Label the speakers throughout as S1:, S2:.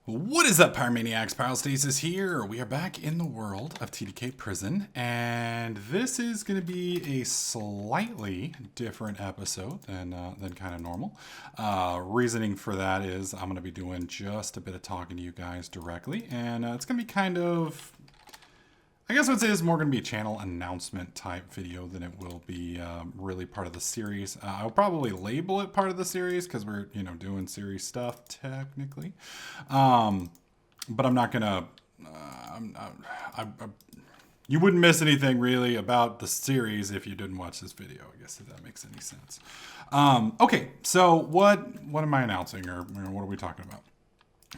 S1: What is up, Pyromaniacs? Pyrostasis here. We are back in the world of TDK Prison, and this is going to be a slightly different episode than kind of normal. Reasoning for that is I'm going to be doing just a bit of talking to you guys directly, and it's going to be kind of, I guess I would say it's more going to be a channel announcement type video than it will be really part of the series. I'll probably label it part of the series because we're, doing series stuff technically. But I'm not going to, you wouldn't miss anything really about the series if you didn't watch this video, I guess, if that makes any sense. Okay, so what am I announcing, or what are we talking about?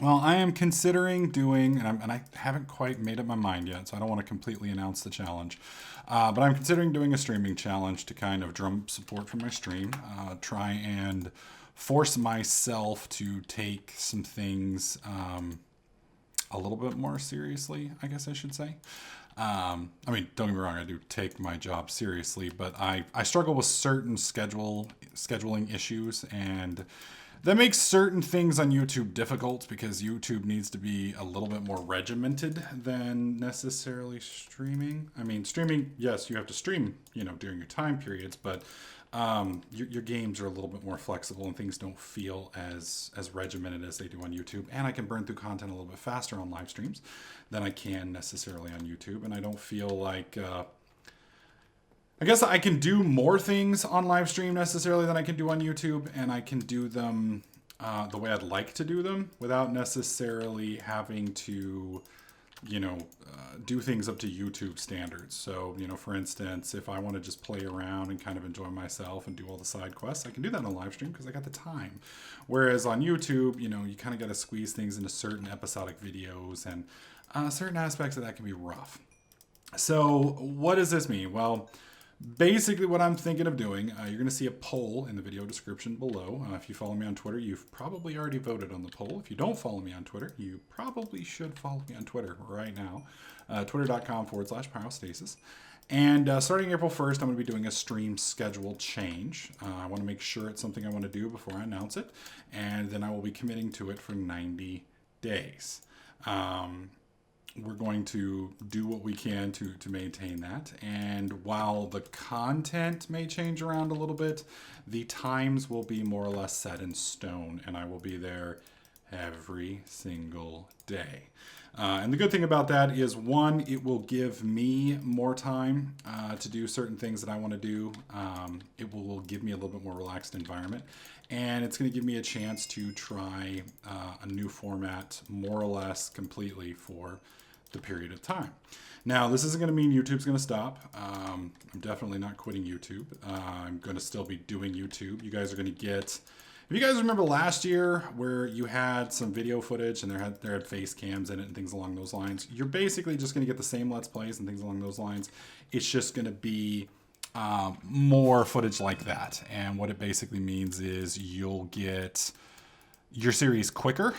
S1: Well, I am considering doing, and I haven't quite made up my mind yet, so I don't want to completely announce the challenge. But I'm considering doing a streaming challenge to kind of drum up support for my stream. Try and force myself to take some things a little bit more seriously, I guess I should say. Don't get me wrong, I do take my job seriously, but I struggle with certain scheduling issues, and that makes certain things on YouTube difficult because YouTube needs to be a little bit more regimented than necessarily streaming. Streaming, yes, you have to stream, during your time periods, but your games are a little bit more flexible and things don't feel as regimented as they do on YouTube. And I can burn through content a little bit faster on live streams than I can necessarily on YouTube. And I don't feel like... I guess I can do more things on live stream necessarily than I can do on YouTube, and I can do them the way I'd like to do them without necessarily having to, do things up to YouTube standards. So, for instance, if I want to just play around and kind of enjoy myself and do all the side quests, I can do that on live stream because I got the time. Whereas on YouTube, you kind of got to squeeze things into certain episodic videos, and certain aspects of that can be rough. So what does this mean? Well, basically what I'm thinking of doing, you're going to see a poll in the video description below. If you follow me on Twitter, you've probably already voted on the poll. If you don't follow me on Twitter, you probably should follow me on Twitter right now. Twitter.com/pyrostasis. And starting April 1st, I'm going to be doing a stream schedule change. I want to make sure it's something I want to do before I announce it. And then I will be committing to it for 90 days. We're going to do what we can to maintain that. And while the content may change around a little bit, the times will be more or less set in stone, and I will be there every single day. And the good thing about that is, one, it will give me more time to do certain things that I want to do. It will give me a little bit more relaxed environment. And it's going to give me a chance to try a new format more or less completely for the period of time. Now, this isn't going to mean YouTube's going to stop. I'm definitely not quitting YouTube. I'm going to still be doing YouTube. You guys are going to get... If you guys remember last year where you had some video footage and there had face cams in it and things along those lines, you're basically just going to get the same Let's Plays and things along those lines. It's just going to be more footage like that. And what it basically means is you'll get your series quicker,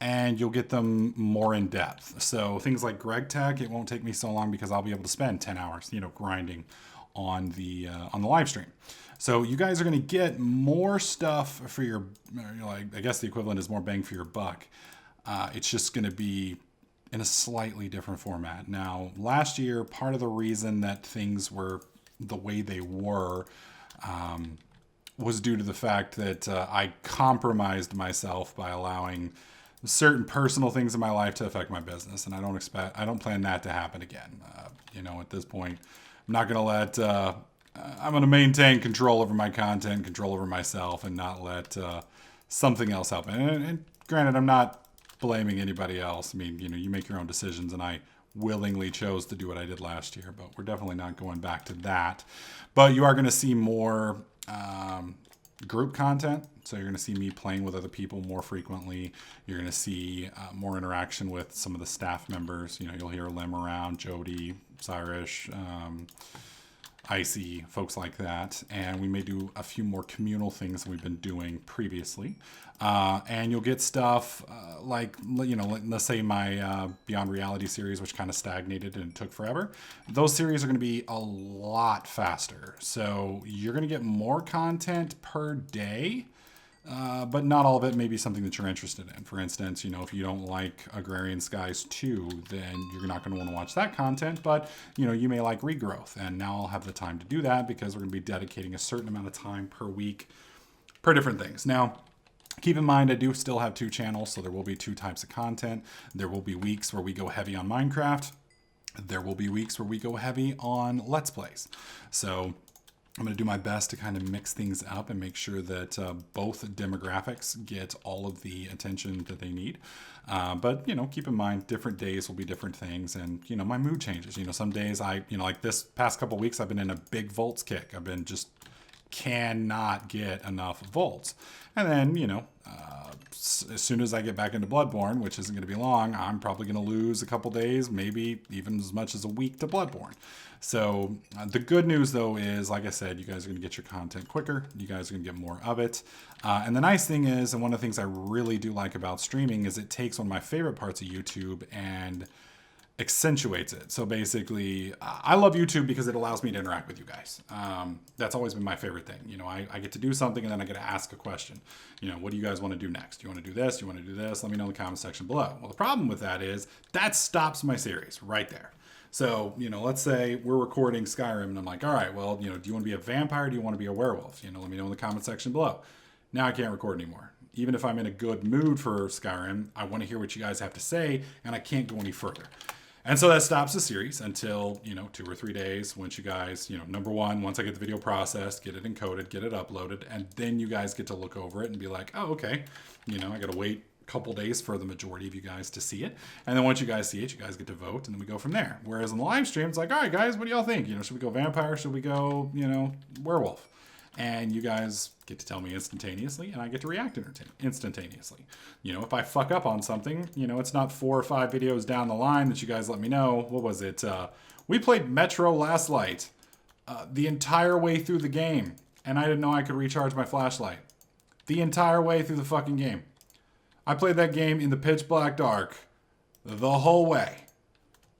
S1: and you'll get them more in depth. So things like Greg Tag, it won't take me so long because I'll be able to spend 10 hours, grinding on the live stream. So you guys are going to get more stuff for your, I guess the equivalent is more bang for your buck. It's just going to be in a slightly different format. Now, last year, part of the reason that things were the way they were was due to the fact that I compromised myself by allowing certain personal things in my life to affect my business, and I don't plan that to happen again. At this point, I'm not going to let, I'm going to maintain control over my content, control over myself, and not let something else happen. And granted, I'm not blaming anybody else. You make your own decisions, and I willingly chose to do what I did last year, but we're definitely not going back to that. But you are going to see more group content. So you're going to see me playing with other people more frequently. You're going to see more interaction with some of the staff members. You'll hear Lem around, Jody, Cyrus, Icy, folks like that. And we may do a few more communal things than we've been doing previously. And you'll get stuff like, let's say my Beyond Reality series, which kind of stagnated and took forever. Those series are going to be a lot faster. So you're going to get more content per day but not all of it may be something that you're interested in. For instance, if you don't like Agrarian Skies 2, then you're not going to want to watch that content, but, you may like Regrowth. And now I'll have the time to do that because we're going to be dedicating a certain amount of time per week per different things. Now, keep in mind, I do still have 2 channels, so there will be 2 types of content. There will be weeks where we go heavy on Minecraft. There will be weeks where we go heavy on Let's Plays. So I'm going to do my best to kind of mix things up and make sure that both demographics get all of the attention that they need. But, keep in mind, different days will be different things. And, my mood changes. Some days like this past couple weeks, I've been in a big Voltz kick. I've been just cannot get enough Voltz. And then, as soon as I get back into Bloodborne, which isn't going to be long, I'm probably going to lose a couple days, maybe even as much as a week to Bloodborne. So the good news, though, is, like I said, you guys are going to get your content quicker. You guys are going to get more of it. And the nice thing is, and one of the things I really do like about streaming, is it takes one of my favorite parts of YouTube and accentuates it. So basically, I love YouTube because it allows me to interact with you guys. That's always been my favorite thing. I get to do something and then I get to ask a question. What do you guys want to do next? Do you want to do this? Do you want to do this? Let me know in the comment section below. Well, the problem with that is that stops my series right there. So, let's say we're recording Skyrim and I'm like, all right, well, do you want to be a vampire or do you want to be a werewolf? Let me know in the comment section below. Now I can't record anymore. Even if I'm in a good mood for Skyrim, I want to hear what you guys have to say and I can't go any further. And so that stops the series until, 2 or 3 days once you guys, number one, once I get the video processed, get it encoded, get it uploaded, and then you guys get to look over it and be like, oh, okay, I got to wait a couple days for the majority of you guys to see it. And then once you guys see it, you guys get to vote, and then we go from there. Whereas on the live stream, it's like, all right, guys, what do y'all think? Should we go vampire? Should we go, werewolf? And you guys get to tell me instantaneously, and I get to react instantaneously. If I fuck up on something, it's not 4 or 5 videos down the line that you guys let me know. What was it? We played Metro Last Light the entire way through the game, and I didn't know I could recharge my flashlight. The entire way through the fucking game. I played that game in the pitch black dark the whole way,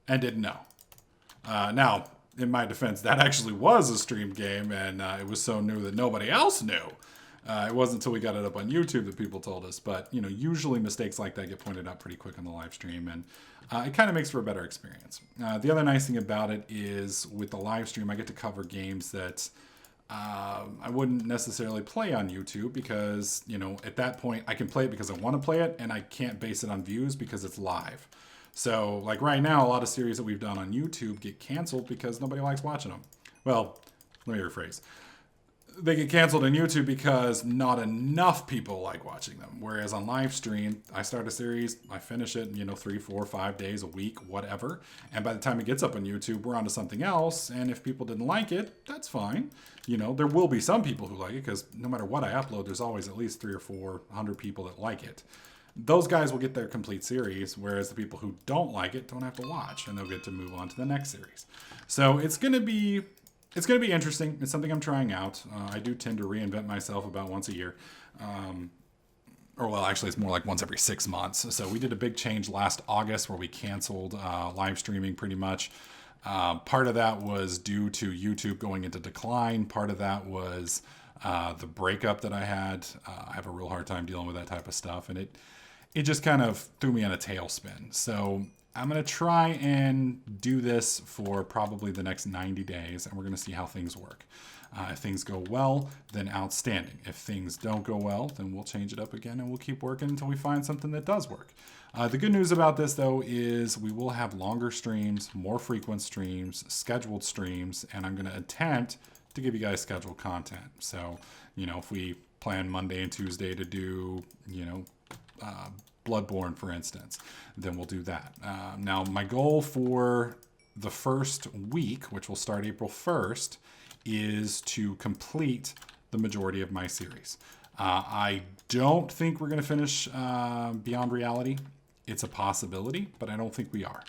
S1: and didn't know. Now, in my defense, that actually was a streamed game, and it was so new that nobody else knew. It wasn't until we got it up on YouTube that people told us. But, usually mistakes like that get pointed out pretty quick on the live stream, and it kind of makes for a better experience. The other nice thing about it is with the live stream, I get to cover games that I wouldn't necessarily play on YouTube because, at that point, I can play it because I want to play it, and I can't base it on views because it's live. So, like right now, a lot of series that we've done on YouTube get canceled because nobody likes watching them. Well, let me rephrase. They get canceled on YouTube because not enough people like watching them. Whereas on live stream, I start a series, I finish it in, 3, 4, 5 days, a week, whatever. And by the time it gets up on YouTube, we're on to something else. And if people didn't like it, that's fine. There will be some people who like it because no matter what I upload, there's always at least 300 or 400 people that like it. Those guys will get their complete series, whereas the people who don't like it don't have to watch, and they'll get to move on to the next series. So it's going to be interesting. It's something I'm trying out. I do tend to reinvent myself about once a year. Actually, it's more like once every 6 months. So we did a big change last August where we canceled live streaming pretty much. Part of that was due to YouTube going into decline. Part of that was the breakup that I had. I have a real hard time dealing with that type of stuff, and it just kind of threw me in a tailspin. So I'm going to try and do this for probably the next 90 days, and we're going to see how things work. If things go well, then outstanding. If things don't go well, then we'll change it up again, and we'll keep working until we find something that does work. The good news about this, though, is we will have longer streams, more frequent streams, scheduled streams, and I'm going to attempt to give you guys scheduled content. So, if we plan Monday and Tuesday to do, Bloodborne, for instance, then we'll do that. Now, my goal for the first week, which will start April 1st, is to complete the majority of my series. I don't think we're going to finish Beyond Reality. It's a possibility, but I don't think we are.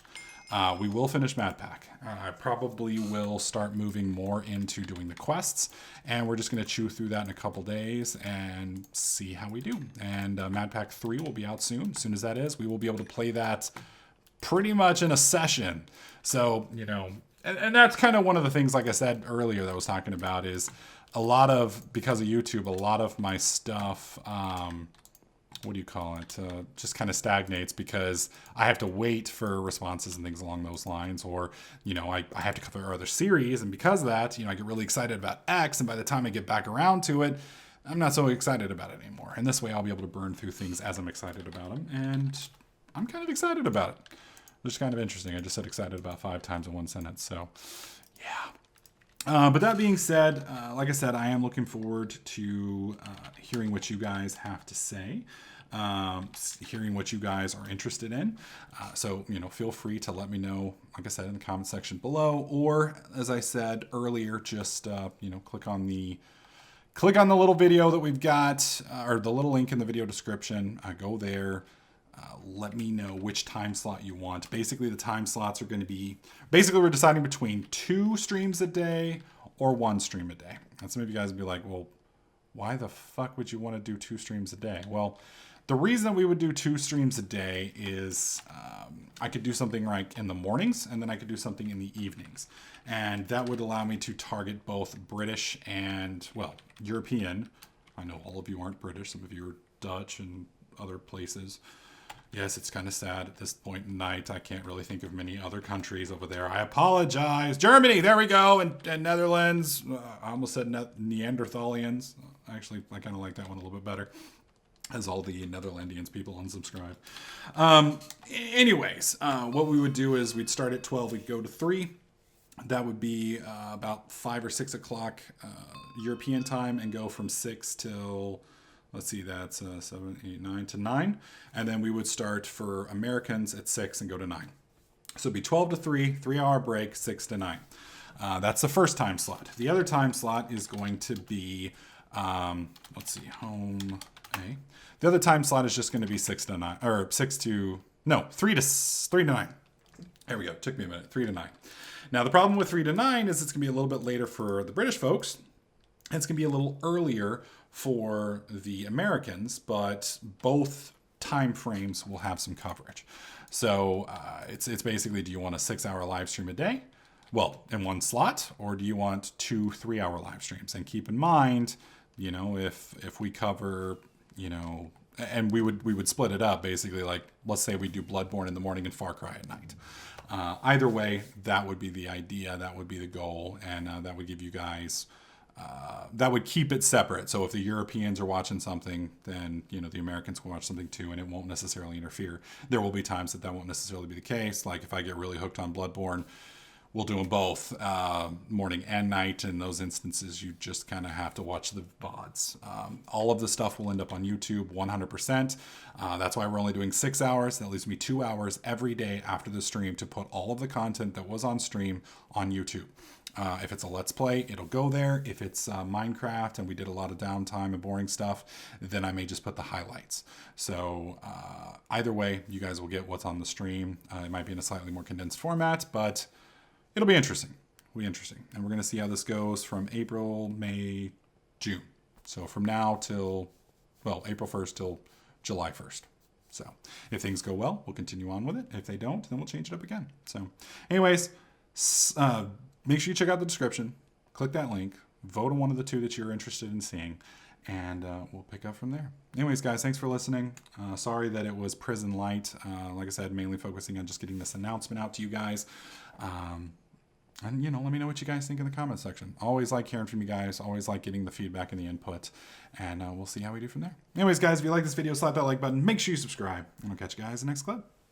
S1: We will finish Mad Pack. I probably will start moving more into doing the quests, and we're just going to chew through that in a couple days and see how we do. And Mad Pack 3 will be out soon. As soon as that is, we will be able to play that pretty much in a session. So, and that's kind of one of the things, like I said earlier, that I was talking about is because of YouTube, a lot of my stuff, what do you call it? Just kind of stagnates because I have to wait for responses and things along those lines, or, I have to cover other series. And because of that, I get really excited about X. And by the time I get back around to it, I'm not so excited about it anymore. And this way I'll be able to burn through things as I'm excited about them. And I'm kind of excited about it. Which is kind of interesting. I just said excited about 5 times in one sentence. So, yeah. But that being said, like I said, I am looking forward to hearing what you guys have to say, hearing what you guys are interested in. So, feel free to let me know, like I said, in the comment section below, or as I said earlier, just, click on the little video that we've got, or the little link in the video description. Go there. Let me know which time slot you want. Basically, the time slots are going to be, we're deciding between 2 streams a day or 1 stream a day. And some of you guys would be like, well, why the fuck would you want to do 2 streams a day? Well, the reason that we would do 2 streams a day is I could do something like in the mornings, and then I could do something in the evenings. And that would allow me to target both British and, European. I know all of you aren't British. Some of you are Dutch and other places. Yes, it's kind of sad at this point in night. I can't really think of many other countries over there. I apologize. Germany, there we go. And Netherlands. I almost said Neanderthalians. Actually, I kind of like that one a little bit better, as all the Netherlandians people unsubscribe. Anyways, what we would do is we'd start at 12. We'd go to 3. That would be about 5 or 6 o'clock European time, and go from 6 till... Let's see, that's 7, 8, 9 to 9. And then we would start for Americans at 6 and go to 9. So it'd be 12 to 3, 3-hour break, 6 to 9. That's the first time slot. The other time slot is going to be, home A. The other time slot is just going to be 3 to 9. There we go. Took me a minute. 3 to 9. Now, the problem with 3 to 9 is it's going to be a little bit later for the British folks. And it's going to be a little earlier for the Americans, but both time frames will have some coverage. So it's basically, do you want a 6-hour live stream a day? Well, in one slot, or do you want 2 3-hour live streams? And keep in mind, if we cover, and we would split it up basically, like, let's say we do Bloodborne in the morning and Far Cry at night. Either way, that would be the idea, that would be the goal, and that would give you guys... that would keep it separate. So if the Europeans are watching something, then, the Americans will watch something too, and it won't necessarily interfere. There will be times that won't necessarily be the case. Like if I get really hooked on Bloodborne, we'll do them both, morning and night. In those instances, you just kind of have to watch the VODs. All of the stuff will end up on YouTube 100%. That's why we're only doing 6 hours. That leaves me 2 hours every day after the stream to put all of the content that was on stream on YouTube. If it's a Let's Play, it'll go there. If it's Minecraft and we did a lot of downtime and boring stuff, then I may just put the highlights. So either way, you guys will get what's on the stream. It might be in a slightly more condensed format, but it'll be interesting. And we're going to see how this goes from April, May, June. So from now till, April 1st till July 1st. So if things go well, we'll continue on with it. If they don't, then we'll change it up again. So anyways, make sure you check out the description, click that link, vote on one of the 2 that you're interested in seeing, and we'll pick up from there. Anyways, guys, thanks for listening. Sorry that it was Prison Light. Like I said, mainly focusing on just getting this announcement out to you guys. And, let me know what you guys think in the comment section. Always like hearing from you guys. Always like getting the feedback and the input. And we'll see how we do from there. Anyways, guys, if you like this video, slap that like button. Make sure you subscribe. And I'll catch you guys in the next clip.